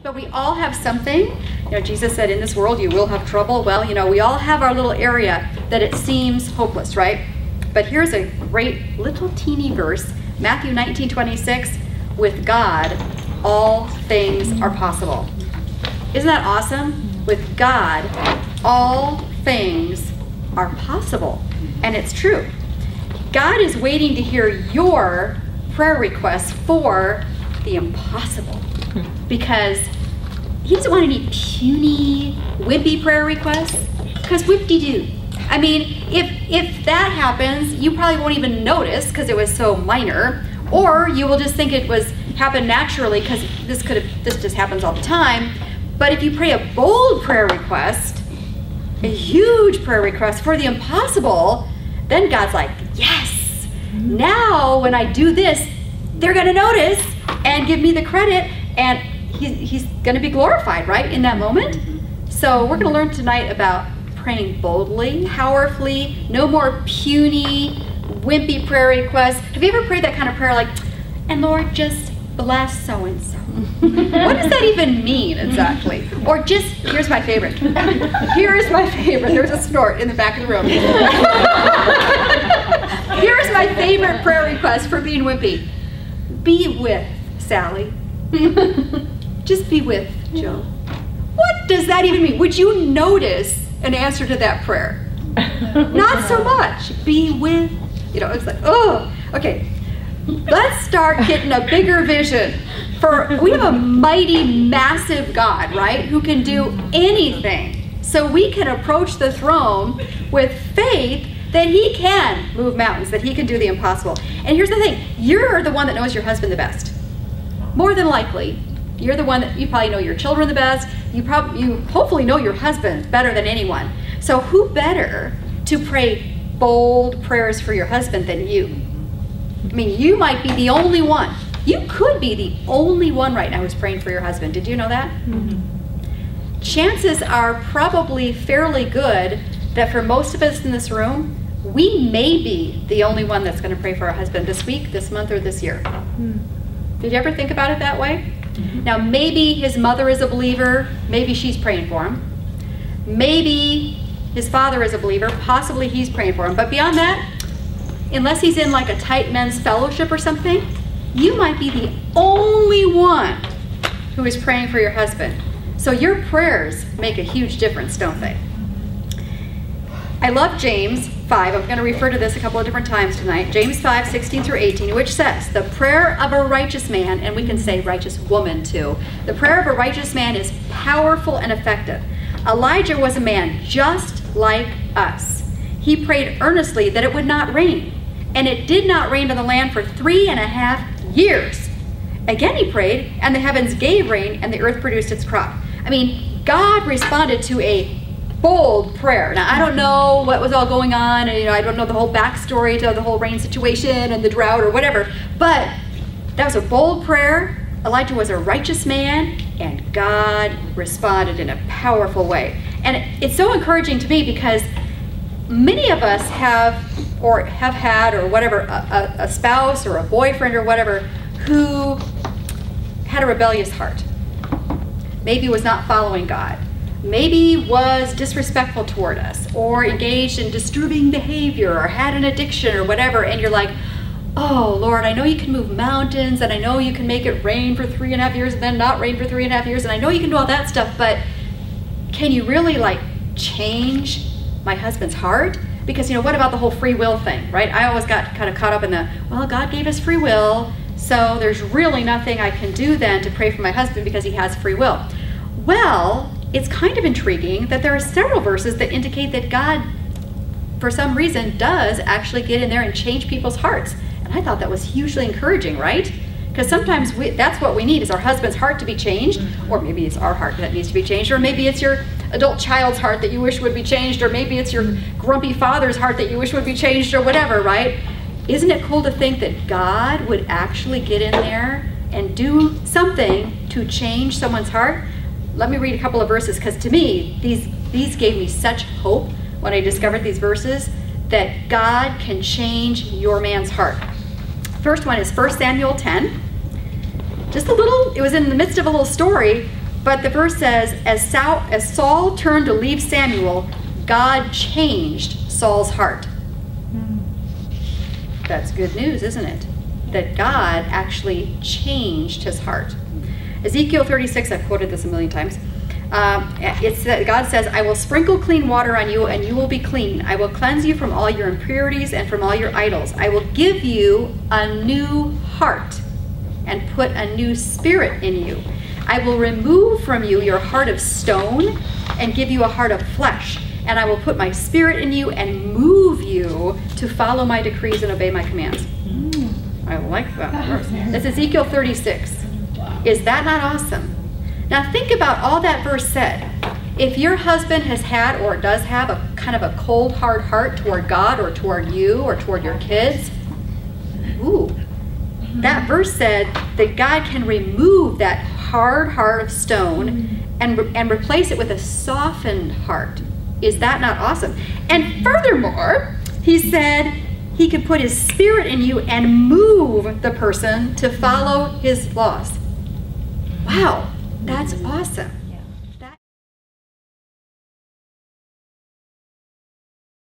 But we all have something. You know, Jesus said, in this world you will have trouble. Well, you know, we all have our little area that it seems hopeless, right? But here's a great little teeny verse, Matthew 19:26. With God, all things are possible. Isn't that awesome? With God, all things are possible. And it's true. God is waiting to hear your prayer requests for the impossible. Because he doesn't want any puny, wimpy prayer requests. Because whip-de-doo. I mean, if that happens, you probably won't even notice because it was so minor. Or you will just think it happened naturally because this just happens all the time. But if you pray a bold prayer request, a huge prayer request for the impossible, then God's like, yes, now when I do this, they're going to notice and give me the credit, and he's going to be glorified, right, in that moment. So we're going to learn tonight about praying boldly, powerfully, no more puny, wimpy prayer requests. Have you ever prayed that kind of prayer like, and Lord, just bless so-and-so? What does that even mean exactly? Or just, here's my favorite. Here's my favorite. There's a snort in the back of the room. Here's my favorite prayer request for being wimpy. Be with Sally. Just be with Joe. What does that even mean? Would you notice an answer to that prayer? Not so much. Be with, you know, it's like, oh, okay. Let's start getting a bigger vision. We have a mighty, massive God, right, who can do anything. So we can approach the throne with faith that he can move mountains, that he can do the impossible. And here's the thing. You're the one that knows your husband the best. More than likely, you're the one that you probably know your children the best. You hopefully know your husband better than anyone. So who better to pray bold prayers for your husband than you? I mean, you might be the only one. You could be the only one right now who's praying for your husband. Did you know that? Mm-hmm. Chances are probably fairly good that for most of us in this room, we may be the only one that's going to pray for our husband this week, this month, or this year. Mm-hmm. Did you ever think about it that way? Mm-hmm. Now, maybe his mother is a believer. Maybe she's praying for him. Maybe his father is a believer. Possibly he's praying for him. But beyond that, unless he's in like a tight men's fellowship or something, you might be the only one who is praying for your husband. So your prayers make a huge difference, don't they? I love James 5. I'm going to refer to this a couple of different times tonight. James 5, 16 through 18, which says, the prayer of a righteous man, and we can say righteous woman too, the prayer of a righteous man is powerful and effective. Elijah was a man just like us. He prayed earnestly that it would not rain, and it did not rain on the land for 3.5 years. Again he prayed, and the heavens gave rain, and the earth produced its crop. I mean, God responded to a bold prayer. Now, I don't know what was all going on, and I don't know the whole backstory to the whole rain situation and the drought or whatever, but that was a bold prayer. Elijah was a righteous man, and God responded in a powerful way. And it's so encouraging to me because many of us have had or whatever a spouse or a boyfriend or whatever who had a rebellious heart. Maybe was not following God. Maybe was disrespectful toward us or engaged in disturbing behavior or had an addiction or whatever, and you're like, oh Lord, I know you can move mountains, and I know you can make it rain for 3.5 years and then not rain for 3.5 years, and I know you can do all that stuff, but can you really like change my husband's heart? Because what about the whole free will thing, right? I always got kind of caught up in well, God gave us free will, so there's really nothing I can do then to pray for my husband because he has free will. Well, it's kind of intriguing that there are several verses that indicate that God, for some reason, does actually get in there and change people's hearts. And I thought that was hugely encouraging, right? Because sometimes that's what we need, is our husband's heart to be changed, or maybe it's our heart that needs to be changed, or maybe it's your adult child's heart that you wish would be changed, or maybe it's your grumpy father's heart that you wish would be changed, or whatever, right? Isn't it cool to think that God would actually get in there and do something to change someone's heart? Let me read a couple of verses, because to me, these gave me such hope when I discovered these verses, that God can change your man's heart. First one is 1 Samuel 10. Just a little, it was in the midst of a little story But the verse says, as Saul turned to leave Samuel, God changed Saul's heart. That's good news, isn't it? That God actually changed his heart. Ezekiel 36, I've quoted this a million times. God says, I will sprinkle clean water on you, and you will be clean. I will cleanse you from all your impurities and from all your idols. I will give you a new heart and put a new spirit in you. I will remove from you your heart of stone and give you a heart of flesh. And I will put my spirit in you and move you to follow my decrees and obey my commands. I like that verse. That's Ezekiel 36. Is that not awesome? Now think about all that verse said. If your husband has had or does have a kind of a cold, hard heart toward God or toward you or toward your kids, that verse said that God can remove that hard heart of stone and replace it with a softened heart. Is that not awesome? And furthermore, he said he could put his spirit in you and move the person to follow his laws. Wow, that's awesome.